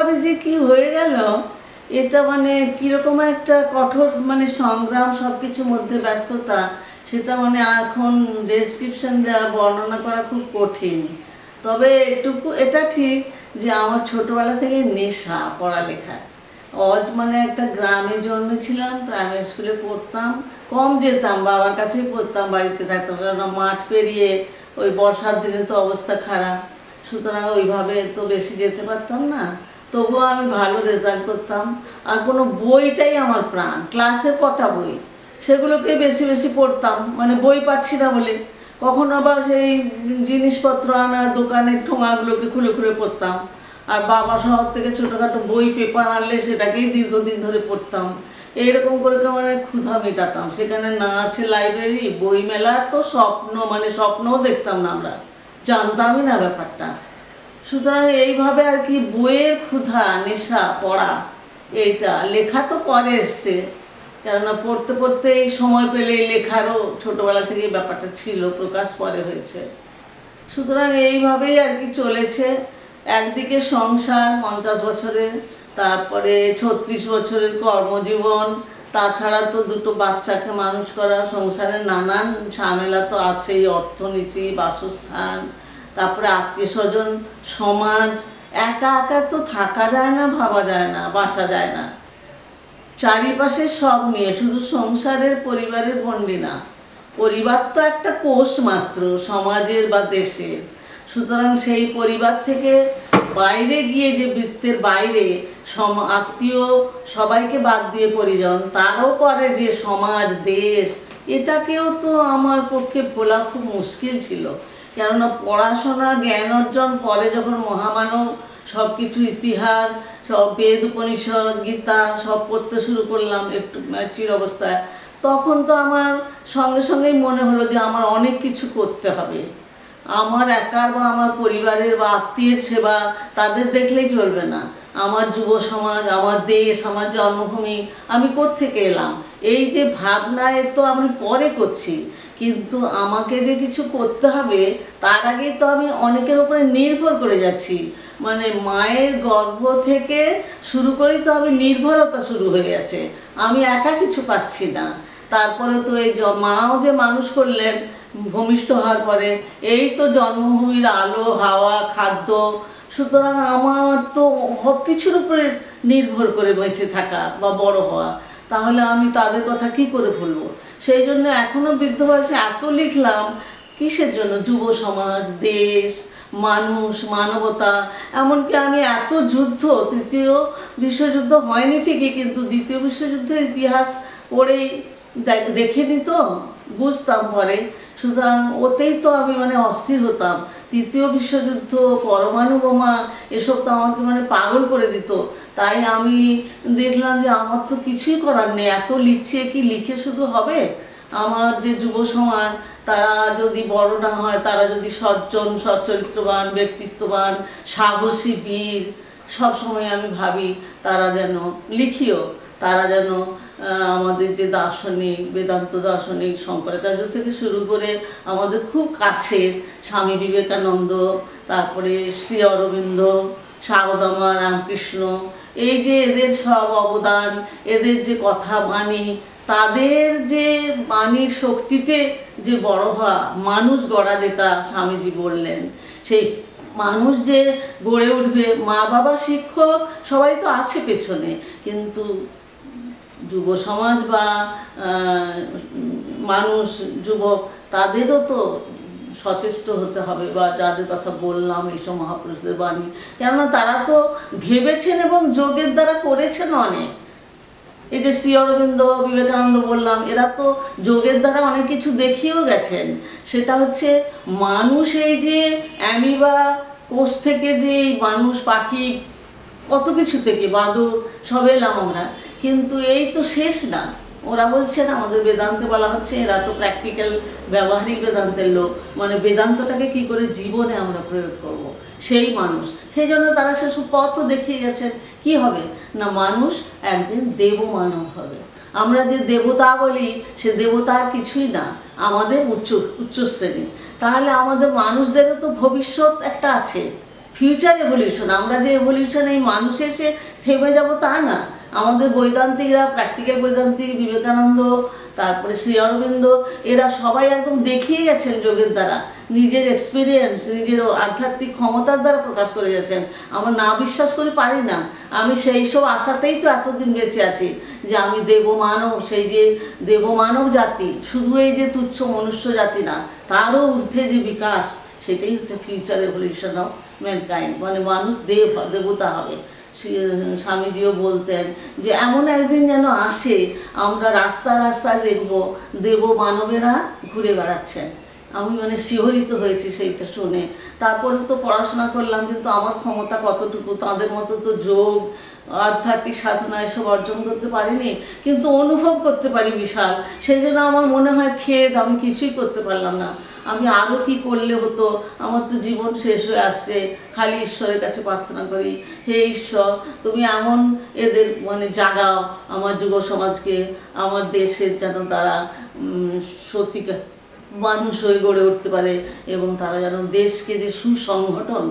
ভাবে যে কি হয়ে গেল, এটা মানে কীরকম একটা কঠোর মানে সংগ্রাম, সব কিছুর মধ্যে ব্যস্ততা, সেটা মানে এখন ডেসক্রিপশন দেওয়া, বর্ণনা করা খুব কঠিন। তবে এটুকু এটা ঠিক যে আমার ছোটোবেলা থেকে নেশা পড়ালেখা। মানে একটা গ্রামে জন্মেছিলাম, প্রাইমারি স্কুলে পড়তাম, কম যেতাম, বাবার কাছেই পড়তাম, বাড়িতে থাকতাম, কারণ মাঠ পেরিয়ে ওই বর্ষার দিনে তো অবস্থা খারাপ, সুতরাং ওইভাবে তো বেশি যেতে পারতাম না। তবুও আমি ভালো রেজাল্ট করতাম। আর কোনো বইটাই আমার প্রাণ, ক্লাসের কটা বই সেগুলোকে বেশি বেশি পড়তাম, মানে বই পাচ্ছি না বলে। কখনো বা সেই জিনিসপত্র আনার দোকানের ঠোঙাগুলোকে খুলে খুলে পড়তাম। আর বাবা শহর থেকে ছোটোখাটো বই পেপার আনলে সেটাকেই দীর্ঘদিন ধরে পড়তাম। এইরকম করে মানে ক্ষুধা মেটাতাম। সেখানে না আছে লাইব্রেরি, বই মেলার তো স্বপ্ন, মানে স্বপ্নও দেখতাম না, আমরা জানতামই না ব্যাপারটা। সুতরাং এইভাবে আর কি বইয়ের ক্ষুধা, নেশা, পড়া, এইটা। লেখা তো পরে এসছে, কেননা পড়তে পড়তেই সময় পেলে লেখারও ছোটোবেলা থেকেই ব্যাপারটা ছিল, প্রকাশ পরে হয়েছে। সুতরাং এইভাবেই আর কি চলেছে। একদিকে সংসার 50 বছরের, তারপরে 36 বছরের কর্মজীবন, তাছাড়া তো দুটো বাচ্চাকে মানুষ করা, সংসারের নানান ঝামেলা তো আছেই, অর্থনীতি, বাসস্থান, তারপরে আত্মীয় স্বজন, সমাজ। একা একা তো থাকা যায় না, ভাবা যায় না, বাঁচা যায় না। চারিপাশে সব নিয়ে, শুধু সংসারের পরিবারের গণ্ডি না, পরিবার তো একটা কোষ মাত্র সমাজের বা দেশের। সুতরাং সেই পরিবার থেকে বাইরে গিয়ে, যে বৃত্তের বাইরে আত্মীয় সবাইকে বাদ দিয়ে পরিজন, তারও পরে যে সমাজ, দেশ, এটাকেও তো আমার পক্ষে ভোলা খুব মুশকিল ছিল। কেননা পড়াশোনা, জ্ঞান অর্জন পরে যখন মহামানব সব কিছু, ইতিহাস, সব বেদ, উপনিষদ, গীতা সব পড়তে শুরু করলাম একটু ম্যাচিউর অবস্থায়, তখন তো আমার সঙ্গে সঙ্গেই মনে হলো যে আমার অনেক কিছু করতে হবে। আমার একার বা আমার পরিবারের বা আত্মীয়ের সেবা, তাদের দেখলেই চলবে না। আমার যুব সমাজ, আমার দেশ, আমার জন্মভূমি, আমি কোত্থেকে এলাম, এই যে ভাবনা, এ তো আমি পরে করছি, কিন্তু আমাকে যে কিছু করতে হবে তার আগেই তো আমি অনেকের উপরে নির্ভর করে যাচ্ছি। মানে মায়ের গর্ভ থেকে শুরু করেই তো আমি নির্ভরতা শুরু হয়ে গেছে, আমি একা কিছু পাচ্ছি না। তারপরে তো এই মাও যে মানুষ করলেন ভূমিষ্ঠ হওয়ার পরে, এই তো জন্মভূমির আলো, হাওয়া, খাদ্য। সুতরাং আমার তো সব কিছুর উপরে নির্ভর করে বেঁচে থাকা বা বড় হওয়া, তাহলে আমি তাদের কথা কি করে ভুলবো? সেই জন্য এখনও বৃদ্ধ বয়সে এত লিখলাম। কিসের জন্য? যুব সমাজ, দেশ, মানুষ, মানবতা। এমনকি আমি এত যুদ্ধ, তৃতীয় বিশ্বযুদ্ধ হয়নি ঠিকই, কিন্তু দ্বিতীয় বিশ্বযুদ্ধের ইতিহাস পড়েই দেখিনি তো, বুঝতাম পরে। সুতরাং ওতেই তো আমি মানে অস্থির হতাম। তৃতীয় বিশ্বযুদ্ধ, পরমাণু বোমা, এসব তো আমাকে মানে পাগল করে দিত। তাই আমি দেখলাম যে আমার তো কিছুই করার নেই, এত লিখছে, কি লিখে শুধু হবে? আমার যে যুব সমাজ, তারা যদি বড় না হয়, তারা যদি সজ্জন, সচ্চরিত্রবান, ব্যক্তিত্ববান, সাহসী, বীর, সবসময় আমি ভাবি তারা যেন লিখিও, তারা যেন আমাদের যে দার্শনিক, বেদান্ত দার্শনিক, শঙ্করাচার্য থেকে শুরু করে আমাদের খুব কাছের স্বামী বিবেকানন্দ, তারপরে শ্রী অরবিন্দ, সারদামা, রামকৃষ্ণ, এই যে এদের সব অবদান, এদের যে কথা বাণী, তাদের যে বাণীর শক্তিতে যে বড় হওয়া, মানুষ গড়া, যেটা স্বামীজি বললেন, সেই মানুষ যে গড়ে উঠবে, মা বাবা, শিক্ষক, সবাই তো আছে পেছনে, কিন্তু যুব সমাজ বা মানুষ, যুবক, তাদেরও তো সচেষ্ট হতে হবে। বা যাদের কথা বললাম, এইসব মহাপুরুষদের বাণী, কেননা তারা তো ভেবেছেন এবং যোগের দ্বারা করেছেন অনেক। এই যে শ্রী অরবিন্দ, বিবেকানন্দ বললাম, এরা তো যোগের দ্বারা অনেক কিছু দেখিয়েও গেছেন। সেটা হচ্ছে মানুষ, এই যে অ্যামিবা কোষ থেকে যে এই মানুষ, পাখি, কত কিছু থেকে, বাঁদর, সব এলাম আমরা, কিন্তু এই তো শেষ না। ওরা বলছেন, আমাদের বেদান্তে বলা হচ্ছে, এরা তো প্র্যাকটিক্যাল, ব্যবহারিক বেদান্তের লোক, মানে বেদান্তটাকে কি করে জীবনে আমরা প্রয়োগ করব, সেই মানুষ। সেই জন্য তারা সেসব পথও দেখিয়ে গেছেন। কি হবে না, মানুষ একদিন দেব মানব হবে। আমরা যে দেবতা বলি, সে দেবতা আর কিছুই না, আমাদের উচ্চ শ্রেণী। তাহলে আমাদের মানুষদেরও তো ভবিষ্যৎ একটা আছে, ফিউচার এভলিউশন। আমরা যে এভলিউশন এই মানুষ এসে থেমে যাব তা না। আমাদের বৈদান্তিকরা, প্র্যাকটিক্যাল বৈদান্তিক, বিবেকানন্দ, তারপরে শ্রী অরবিন্দ, এরা সবাই একদম দেখিয়ে গেছেন যোগের দ্বারা, নিজের এক্সপিরিয়েন্স, নিজের আধ্যাত্মিক ক্ষমতার দ্বারা প্রকাশ করে গেছেন। আমরা না বিশ্বাস করে পারি না। আমি সেই সব আশাতেই তো এতদিন বেঁচে আছি যে আমি দেবমানব, সেই যে দেবমানব জাতি, শুধু এই যে তুচ্ছ মনুষ্য জাতি না, তারও ঊর্ধ্বে যে বিকাশ, সেটাই হচ্ছে ফিউচার এভলিউশন অফ ম্যানকাইন্ড। মানে মানুষ দেবতা হবে। স্বামীজিও বলতেন যে এমন একদিন যেন আসে আমরা রাস্তায় রাস্তায় দেখবো দেব মানবেরা ঘুরে বেড়াচ্ছেন। আমি মানে শিহরিত হয়েছি সেইটা শুনে। তারপরে তো পড়াশোনা করলাম, কিন্তু আমার ক্ষমতা কতটুকু, তাদের মতো তো যোগ, আধ্যাত্মিক সাধনা এসব অর্জন করতে পারিনি, কিন্তু অনুভব করতে পারি বিশাল। সেই জন্য আমার মনে হয় খেদ আমি কিছুই করতে পারলাম না। আমি আরও কি করলে হতো, আমার তো জীবন শেষ হয়ে আসছে। খালি ঈশ্বরের কাছে প্রার্থনা করি, হে ঈশ্বর তুমি এমন এদের মানে জাগাও আমার যুব সমাজকে, আমার দেশের যেন তারা সত্যিকার মানুষ হয়ে গড়ে উঠতে পারে, এবং তারা যেন দেশকে যে সুসংগঠন,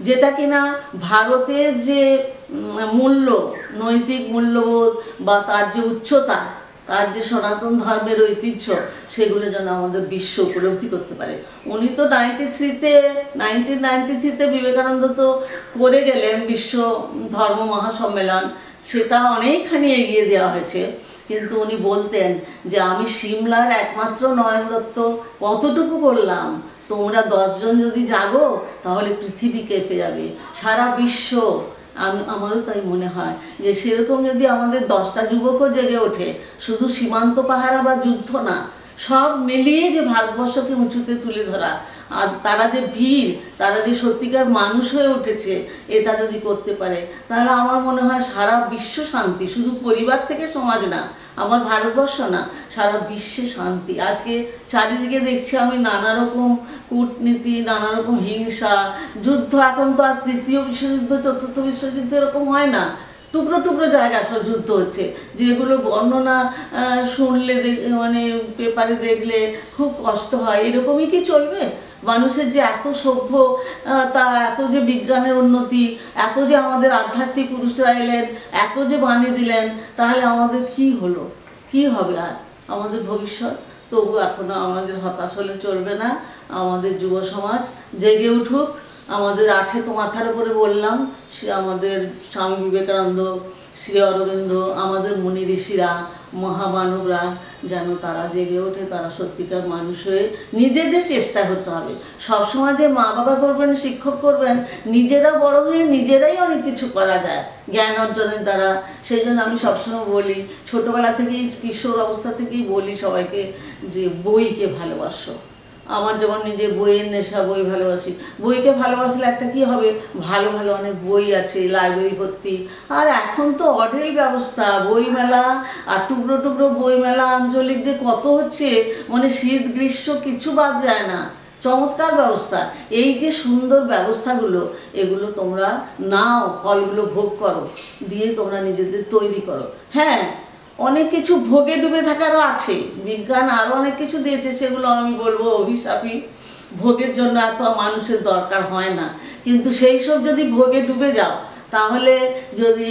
যেটা কিনা ভারতের যে মূল্য, নৈতিক মূল্যবোধ বা তার যে উচ্চতা, তার যে সনাতন ধর্মের ঐতিহ্য, সেগুলো যেন আমাদের বিশ্ব উপলব্ধি করতে পারে। উনি তো 1993-তে বিবেকানন্দ তো করে গেলেন বিশ্ব ধর্ম মহাসম্মেলন, সেটা অনেকখানি এগিয়ে দেওয়া হয়েছে। কিন্তু উনি বলতেন যে আমি সিমলার একমাত্র নরেন দত্ত কতটুকু করলাম, তোমরা 10 জন যদি জাগো তাহলে পৃথিবী কেঁপে যাবে, সারা বিশ্ব। আমারও তাই মনে হয় যে সেরকম যদি আমাদের 10টা যুবকও জেগে ওঠে, শুধু সীমান্ত পাহারা বা যুদ্ধ না, সব মিলিয়ে যে ভারতবর্ষকে উঁচুতে তুলে ধরা, আর তারা যে ভিড়, তারা যে সত্যিকার মানুষ হয়ে উঠেছে, এটা যদি করতে পারে, তাহলে আমার মনে হয় সারা বিশ্ব শান্তি। শুধু পরিবার থেকে সমাজ না, আমার ভারতবর্ষ না, সারা বিশ্বে শান্তি। আজকে চারিদিকে দেখছি আমি নানা রকম কূটনীতি, নানা রকম হিংসা, যুদ্ধ। এখন তো আর তৃতীয় বিশ্বযুদ্ধ, চতুর্থ বিশ্বযুদ্ধ এরকম হয় না, টুকরো টুকরো জায়গায় সব যুদ্ধ হচ্ছে, যেগুলো বর্ণনা শুনলে, মানে পেপারে দেখলে খুব কষ্ট হয়। এরকমই কি চলবে? মানুষের যে এত সভ্য, তা এত যে বিজ্ঞানের উন্নতি, এত যে আমাদের আধ্যাত্মিক পুরুষরা এলেন, এত যে বাণী দিলেন, তাহলে আমাদের কি হলো, কি হবে আর আমাদের ভবিষ্যৎ? তবু এখনও আমাদের হতাশ হলে চলবে না। আমাদের যুব সমাজ জেগে উঠুক। আমাদের আছে তো মাথার উপরে বললাম, সে আমাদের স্বামী বিবেকানন্দ, শ্রী অরবিন্দ, আমাদের মুনি ঋষিরা, মহামানবরা, যেন তারা জেগে ওঠে, তারা সত্যিকার মানুষ হয়ে নিজেদের চেষ্টা হতে হবে। সবসময় যে মা বাবা করবেন, শিক্ষক করবেন, নিজেরা বড় হয়ে নিজেরাই অনেক কিছু করা যায় জ্ঞান অর্জনের দ্বারা। সেই জন্য আমি সবসময় বলি, ছোটোবেলা থেকেই, কিশোর অবস্থা থেকেই বলি সবাইকে যে বইকে ভালোবাসো। আমার যেমন নিজে বইয়ের নেশা, বই ভালোবাসি। বইকে ভালোবাসলে একটা কি হবে, ভালো ভালো অনেক বই আছে, লাইব্রেরি ভর্তি। আর এখন তো অঢেল ব্যবস্থা, বই মেলা আর টুকরো টুকরো বই মেলা আঞ্চলিক যে কত হচ্ছে, মানে শীত গ্রীষ্ম কিছু বাদ যায় না। চমৎকার ব্যবস্থা। এই যে সুন্দর ব্যবস্থাগুলো, এগুলো তোমরা নাও, ফলগুলো ভোগ করো, দিয়ে তোমরা নিজেদের তৈরি করো। হ্যাঁ, অনেক কিছু ভোগে ডুবে থাকারও আছে, বিজ্ঞান আরও অনেক কিছু দিয়েছে, সেগুলো আমি বলবো অভিশাপী। ভোগের জন্য এত মানুষের দরকার হয় না, কিন্তু সেই সব যদি ভোগে ডুবে যাও, তাহলে যদি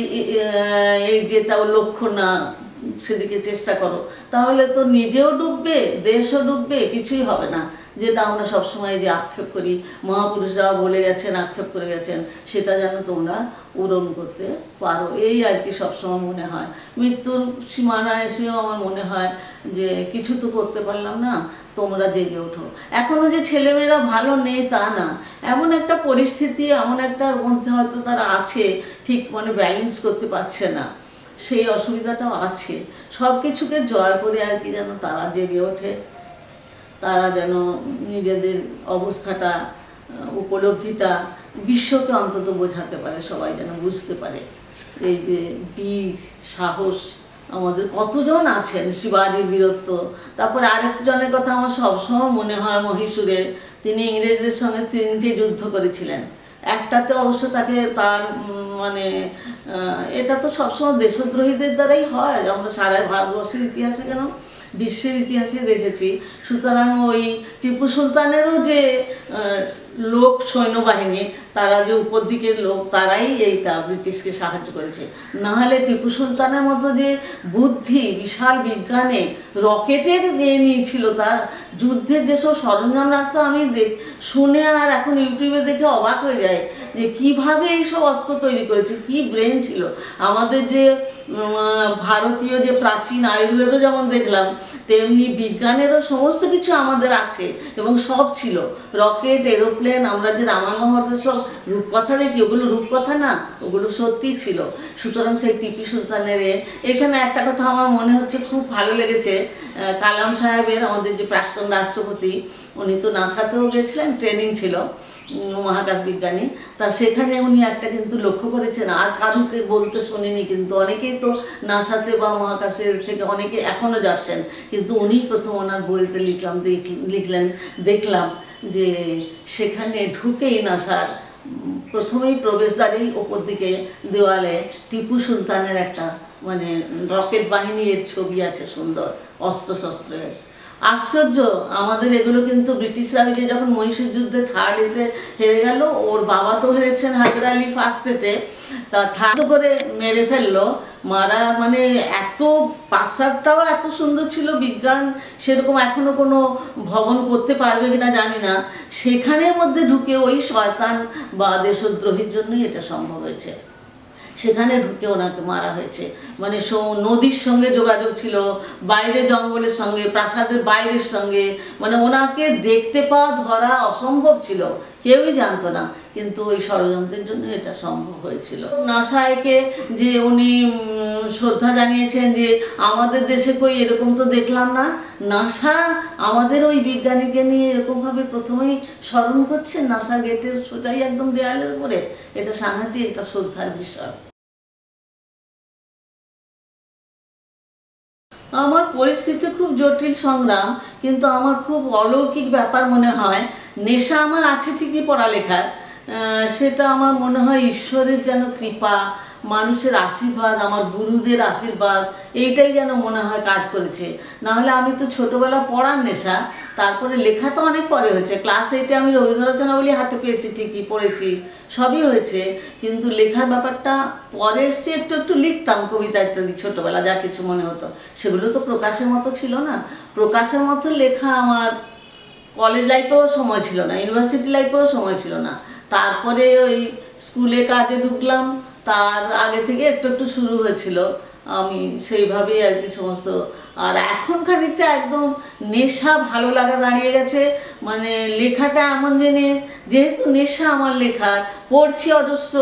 এই যেটা লক্ষ্য না, সেদিকে চেষ্টা করো, তাহলে তো নিজেও ডুববে, দেশও ডুববে, কিছুই হবে না। যেটা আমরা সবসময় যে আক্ষেপ করি, মহাপুরুষরা বলে গেছেন, আক্ষেপ করে গেছেন, সেটা যেন তোমরা পূরণ করতে পারো, এই আর কি সবসময় মনে হয়। মৃত্যুর সীমানা এসেও আমার মনে হয় যে কিছু তো করতে পারলাম না, তোমরা জেগে ওঠো। এখনও যে ছেলেমেয়েরা ভালো নেই তা না, এমন একটা পরিস্থিতি, এমন একটার মধ্যে হয়তো তারা আছে, ঠিক মানে ব্যালেন্স করতে পারছে না, সেই অসুবিধাটাও আছে। সব কিছুকে জয় করে আর কি যেন তারা জেগে ওঠে, তারা যেন নিজেদের অবস্থাটা, উপলব্ধিটা বিশ্বকে অন্তত বোঝাতে পারে, সবাই যেন বুঝতে পারে। এই যে বীর সাহস আমাদের কতজন আছেন, শিবাজির বীরত্ব। তারপরে আরেকজনের কথা আমার সবসময় মনে হয়, মহীশূরের, তিনি ইংরেজদের সঙ্গে 3টে যুদ্ধ করেছিলেন। একটাতে অবশ্য তাকে তার মানে এটা তো সবসময় দেশদ্রোহীদের দ্বারাই হয়, আমরা সারা ভারতবর্ষের ইতিহাসে কেন বিশ্বের ইতিহাসে দেখেছি। সুতরাং ওই টিপু সুলতানেরও যে লোক সৈন্যবাহিনী, তারা যে উপর দিকের লোক, তারাই এইটা ব্রিটিশকে সাহায্য করেছে। নাহলে টিপু সুলতানের মতো যে বুদ্ধি, বিশাল বিজ্ঞানে রকেটের নিয়েছিল, তার যুদ্ধের যেসব সরঞ্জাম রাখতো, আমি শুনে আর এখন ইউটিউবে দেখে অবাক হয়ে যায় যে কিভাবে এইসব অস্ত্র তৈরি করেছে, কি ব্রেন ছিল। আমাদের যে ভারতীয় যে প্রাচীন আয়ুর্বেদও যেমন দেখলাম, তেমনি বিজ্ঞানেরও সমস্ত কিছু আমাদের আছে এবং সব ছিল। রকেট, এরোপ্লেন, আমরা যে রামায়ণ মহাভারতের সব রূপকথা দেখি, ওগুলো রূপকথা না, ওগুলো সত্যিই ছিল। সুতরাং সেই টিপু সুলতানের এখানে একটা কথা আমার মনে হচ্ছে খুব ভালো লেগেছে, কালাম সাহেবের, আমাদের যে প্রাক্তন রাষ্ট্রপতি, উনি তো নাসাতেও গেছিলেন, ট্রেনিং ছিল মহাকাশ বিজ্ঞানী। তা সেখানে উনি একটা কিন্তু লক্ষ্য করেছেন, আর কারুকে বলতে শুনিনি, কিন্তু অনেকেই তো নাসাতে বা মহাকাশের থেকে অনেকে এখনও যাচ্ছেন, কিন্তু উনি প্রথম ওনার বইতে দেখলাম যে সেখানে ঢুকেই নাসার প্রথমেই প্রবেশদ্বারেই ওপর দিকে দেওয়ালে টিপু সুলতানের একটা মানে রকেট বাহিনীর ছবি আছে, সুন্দর অস্ত্রশস্ত্রের। আশ্চর্য, আমাদের এগুলো কিন্তু ব্রিটিশরা যে যখন মহীশূর যুদ্ধে থার্ড এতে হেরে গেল, ওর বাবা তো হেরেছেন হায়দার আলী ফার্স্ট এতে, তা থার্ড করে মেরে ফেললো। মারা মানে এত প্রাসাদটাও এত সুন্দর ছিল, বিজ্ঞান সেরকম এখনো কোনো ভবন করতে পারবে কিনা জানি না, সেখানের মধ্যে ঢুকে ওই শয়তান বা দেশদ্রোহীর জন্যই এটা সম্ভব হয়েছে। সেখানে ঢুকে ওনাকে মারা হয়েছে। মানে নদীর সঙ্গে যোগাযোগ ছিল, বাইরে জঙ্গলের সঙ্গে, প্রাসাদের বাইরের সঙ্গে, মানে ওনাকে দেখতে পাওয়া ধরা অসম্ভব ছিল, কেউই জানতো না, কিন্তু ওই ষড়যন্ত্রের জন্য এটা সম্ভব হয়েছিল। নাসাকে যে উনি শ্রদ্ধা জানিয়েছেন যে আমাদের দেশে কই এরকম তো দেখলাম না, নাসা আমাদের ওই বিজ্ঞানীকে নিয়ে এরকমভাবে প্রথমেই স্মরণ করছেন নাসা গেটের সোজাই একদম দেয়ালের উপরে। এটা সাংঘাতিক, এটা শ্রদ্ধার বিষয়। আমার পরিস্থিতি খুব জটিল সংগ্রাম, কিন্তু আমার খুব অলৌকিক ব্যাপার মনে হয়। নেশা আমার আছে ঠিকই পড়ালেখার, সেটা আমার মনে হয় ঈশ্বরের যেন কৃপা, মানুষের আশীর্বাদ, আমার গুরুদের আশীর্বাদ, এইটাই যেন মনে হয় কাজ করেছে। নাহলে আমি তো ছোটোবেলা পড়ার নেশা, তারপরে লেখা তো অনেক পরে হয়েছে। ক্লাস 8-এ আমি রবীন্দ্র রচনাবলী হাতে পেয়েছি, ঠিকই পড়েছি, সবই হয়েছে, কিন্তু লেখার ব্যাপারটা পরে এসছে। একটু একটু লিখতাম কবিতা ইত্যাদি ছোটোবেলা, যা কিছু মনে হতো, সেগুলো তো প্রকাশের মতো ছিল না। প্রকাশের মতো লেখা আমার কলেজ লাইফেও সময় ছিল না, ইউনিভার্সিটি লাইফেও সময় ছিল না। তারপরে ওই স্কুলে কাজে ঢুকলাম, তার আগে থেকে একটু একটু শুরু হয়েছিল, আমি সেইভাবেই আর কি সমস্ত। আর এখন খানিকটা একদম নেশা, ভালো লাগা দাঁড়িয়ে গেছে। মানে লেখাটা এমন জিনিস, যেহেতু নেশা আমার লেখার, পড়ছি অজস্র,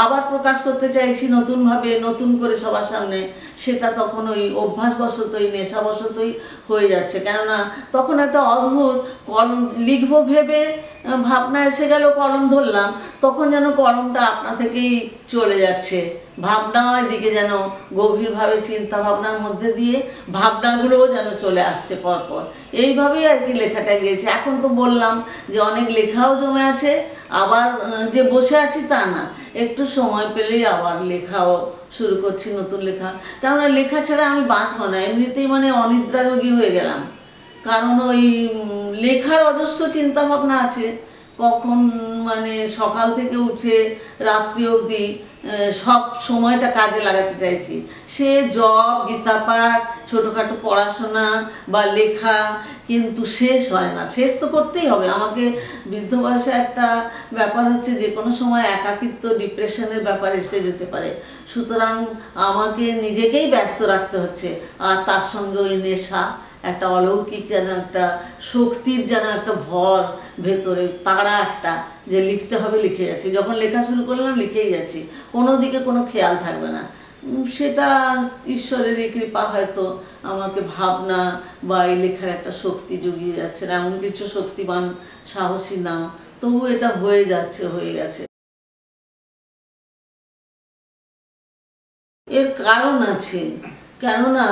আবার প্রকাশ করতে চাইছি নতুনভাবে, নতুন করে সবার সামনে, সেটা তখন ওই অভ্যাসবশতই, নেশাবশতই হয়ে যাচ্ছে। কেননা তখন একটা অদ্ভুত কলম লিখবো ভেবে ভাবনা এসে গেল, কলম ধরলাম, তখন যেন কলমটা আপনা থেকেই চলে যাচ্ছে, ভাবনা এদিকে যেন গভীরভাবে চিন্তা ভাবনার মধ্যে দিয়ে ভাবনাগুলোও যেন চলে আসছে পরপর। এইভাবেই আর কি লেখাটা গিয়েছে। এখন তো বললাম যে অনেক লেখাও জমে আছে, আবার যে বসে আছি তা না, একটু সময় পেলেই আবার লেখাও শুরু করছি, নতুন লেখা। কেননা লেখা ছাড়া আমি বাঁচবো না, এমনিতেই মানে অনিদ্রা রোগী হয়ে গেলাম। কারণ ওই লেখার অজস্র চিন্তা ভাবনা আছে, কখন মানে সকাল থেকে উঠে রাত্রি অবধি সব সময়টা কাজে লাগাতে চাইছি। সে জব, গীতাপাঠ, ছোটোখাটো পড়াশোনা বা লেখা, কিন্তু শেষ হয় না। শেষ তো করতেই হবে আমাকে। বৃদ্ধ বয়সে একটা ব্যাপার হচ্ছে, যে কোনো সময় একাকিত্ব, ডিপ্রেশনের ব্যাপার এসে যেতে পারে। সুতরাং আমাকে নিজেকেই ব্যস্ত রাখতে হচ্ছে, আর তার সঙ্গে ওই নেশা, একটা অলৌকিক যেন একটা শক্তির যেন একটা ভর ভেতরে, তারা একটা যে লিখতে হবে, লিখে যাচ্ছি। যখন লেখা শুরু করলাম লিখেই যাচ্ছি, কোনো দিকে কোনো খেয়াল থাকবে না। সেটা ঈশ্বরেরই কৃপা, হয়তো আমাকে ভাবনা বা এই লেখার একটা শক্তি জুগিয়ে যাচ্ছে না, এমন কিছু শক্তিমান সাহসী না, তবু এটা হয়ে যাচ্ছে, হয়ে গেছে। এর কারণ আছে, কেননা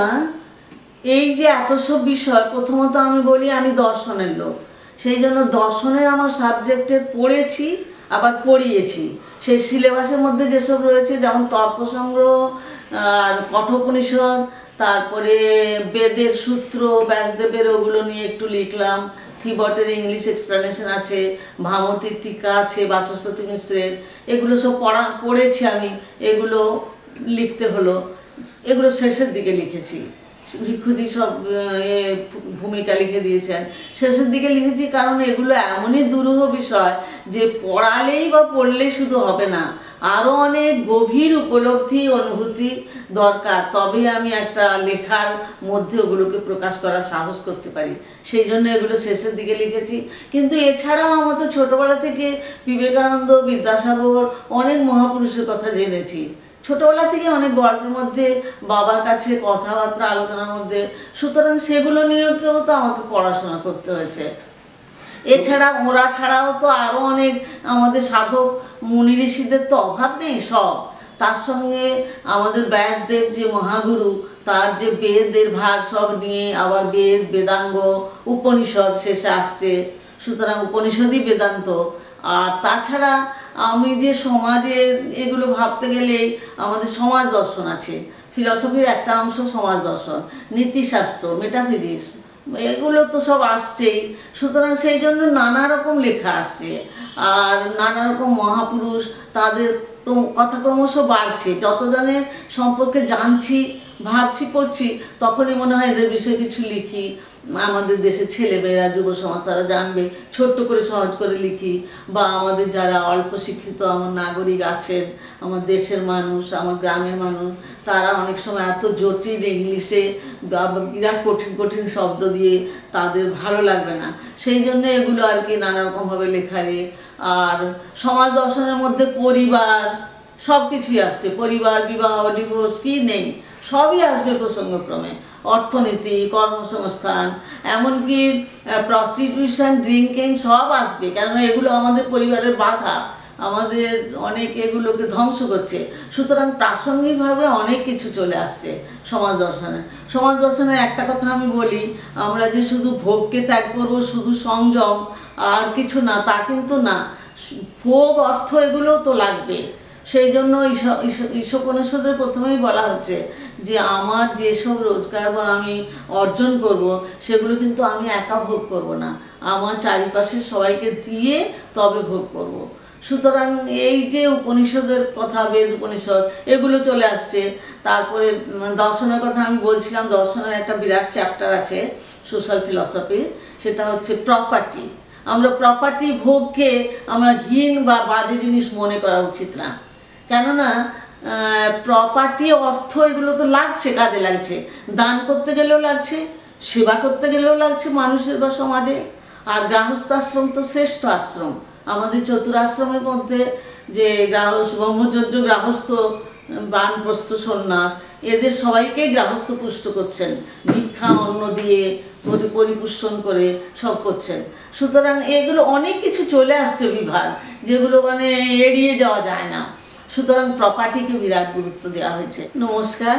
এই যে এত সব বিষয়, প্রথমত আমি বলি আমি দর্শনের লোক, সেই জন্য দর্শনের আমার সাবজেক্টের পড়েছি, আবার পড়িয়েছি। সেই সিলেবাসের মধ্যে যেসব রয়েছে, যেমন তর্ক সংগ্রহ আর কঠোপনিষদ, তারপরে বেদের সূত্র ব্যাসদেবের, ওগুলো নিয়ে একটু লিখলাম। থিবটের ইংলিশ এক্সপ্লেনেশন আছে, ভামতির টিকা আছে বাচস্পতি মিশ্রের, এগুলো সব পড়েছি আমি, এগুলো লিখতে হলো। এগুলো শেষের দিকে লিখেছি, ভিক্ষুজি সব ভূমিকা লিখে দিয়েছেন, শেষের দিকে লিখেছি। কারণ এগুলো এমনই দুরূহ বিষয় যে পড়ালেই বা পড়লেই শুধু হবে না, আরও অনেক গভীর উপলব্ধি অনুভূতি দরকার, তবেই আমি একটা লেখার মধ্যে ওগুলোকে প্রকাশ করার সাহস করতে পারি। সেই জন্য এগুলো শেষের দিকে লিখেছি। কিন্তু এছাড়াও আমার তো ছোটোবেলা থেকে বিবেকানন্দ, বিদ্যাসাগর, অনেক মহাপুরুষের কথা জেনেছি। ছোটোবেলা থেকে অনেক গল্পের মধ্যে, বাবার কাছে কথাবার্তা আলোচনার মধ্যে, সুতরাং সেগুলো নিয়েও তো আমাকে পড়াশোনা করতে হয়েছে। এছাড়া ওরা ছাড়াও তো আরও অনেক আমাদের সাধক মুনি ঋষিদের তো অভাব নেই সব। তার সঙ্গে আমাদের ব্যাসদেব যে মহাগুরু, তার যে বেদের ভাগ সব নিয়ে, আবার বেদ, বেদাঙ্গ, উপনিষদ শেষে আসছে, সুতরাং উপনিষদই বেদান্ত। আর তাছাড়া আমি যে সমাজের এগুলো ভাবতে গেলেই আমাদের সমাজ দর্শন আছে, ফিলসফির একটা অংশ সমাজ দর্শন, নীতিশাস্ত্র, মেটাফিজিক্স, এগুলো তো সব আসছেই। সুতরাং সেই জন্য নানা রকম লেখা আসছে, আর নানা রকম মহাপুরুষ, তাদের কথা ক্রমশ বাড়ছে। যতজনের সম্পর্কে জানছি, ভাবছি, পড়ছি, তখনই মনে হয় এদের বিষয়ে কিছু লিখি। আমাদের দেশের ছেলেমেয়েরা, যুব সমাজ, তারা জানবে, ছোট্ট করে সহজ করে লিখি। বা আমাদের যারা অল্প শিক্ষিত আমার নাগরিক আছেন, আমার দেশের মানুষ, আমার গ্রামের মানুষ, তারা অনেক সময় এত জটিল ইংলিশে বিরাট কঠিন কঠিন শব্দ দিয়ে তাদের ভালো লাগবে না, সেই জন্য এগুলো আর কি নানা রকমভাবে লেখারে। আর সমাজ দর্শনের মধ্যে পরিবার, সব কিছুই আসছে, পরিবার, বিবাহ, ডিভোর্স, কি নেই, সবই আসবে প্রসঙ্গক্রমে। অর্থনীতি, কর্মসংস্থান, এমনকি প্রস্টিটিউশন, ড্রিঙ্কিং, সব আসবে। কেননা এগুলো আমাদের পরিবারের বাধা, আমাদের অনেক এগুলোকে ধ্বংস করছে। সুতরাং প্রাসঙ্গিকভাবে অনেক কিছু চলে আসছে সমাজ দর্শনে। সমাজ দর্শনের একটা কথা আমি বলি, আমরা যে শুধু ভোগকে ত্যাগ করবো, শুধু সংযম আর কিছু না, তা কিন্তু না। ভোগ, অর্থ, এগুলোও তো লাগবে। সেই জন্য ঈশোপনিষদের প্রথমেই বলা হচ্ছে যে আমার যেসব রোজগার বা আমি অর্জন করব, সেগুলো কিন্তু আমি একা ভোগ করব না, আমার চারিপাশের সবাইকে দিয়ে তবে ভোগ করব। সুতরাং এই যে উপনিষদের কথা, বেদ উপনিষদ, এগুলো চলে আসছে। তারপরে দর্শনের কথা আমি বলছিলাম, দর্শনের একটা বিরাট চ্যাপ্টার আছে সোশ্যাল ফিলসফি, সেটা হচ্ছে প্রপার্টি। আমরা প্রপার্টি, ভোগকে আমরা হীন বা বাজে জিনিস মনে করা উচিত না। কেননা প্রপার্টি, অর্থ, এগুলো তো লাগছে, কাজে লাগছে, দান করতে গেলেও লাগছে, সেবা করতে গেলেও লাগছে মানুষের বা সমাজে। আর গৃহস্থাশ্রম তো শ্রেষ্ঠ আশ্রম। আমাদের চতুরাশ্রমের মধ্যে যে ব্রহ্মচর্য, গৃহস্থ, বানপ্রস্থ, সন্ন্যাস, এদের সবাইকেই গৃহস্থ পুষ্ট করছেন, ভিক্ষা অন্ন দিয়ে পরিপোষণ করে সব করছেন। সুতরাং এগুলো অনেক কিছু চলে আসছে বিভাগ, যেগুলো মানে এড়িয়ে যাওয়া যায় না। সুতরাং প্রপার্টিকে বিরাট গুরুত্ব দেওয়া হয়েছে। নমস্কার।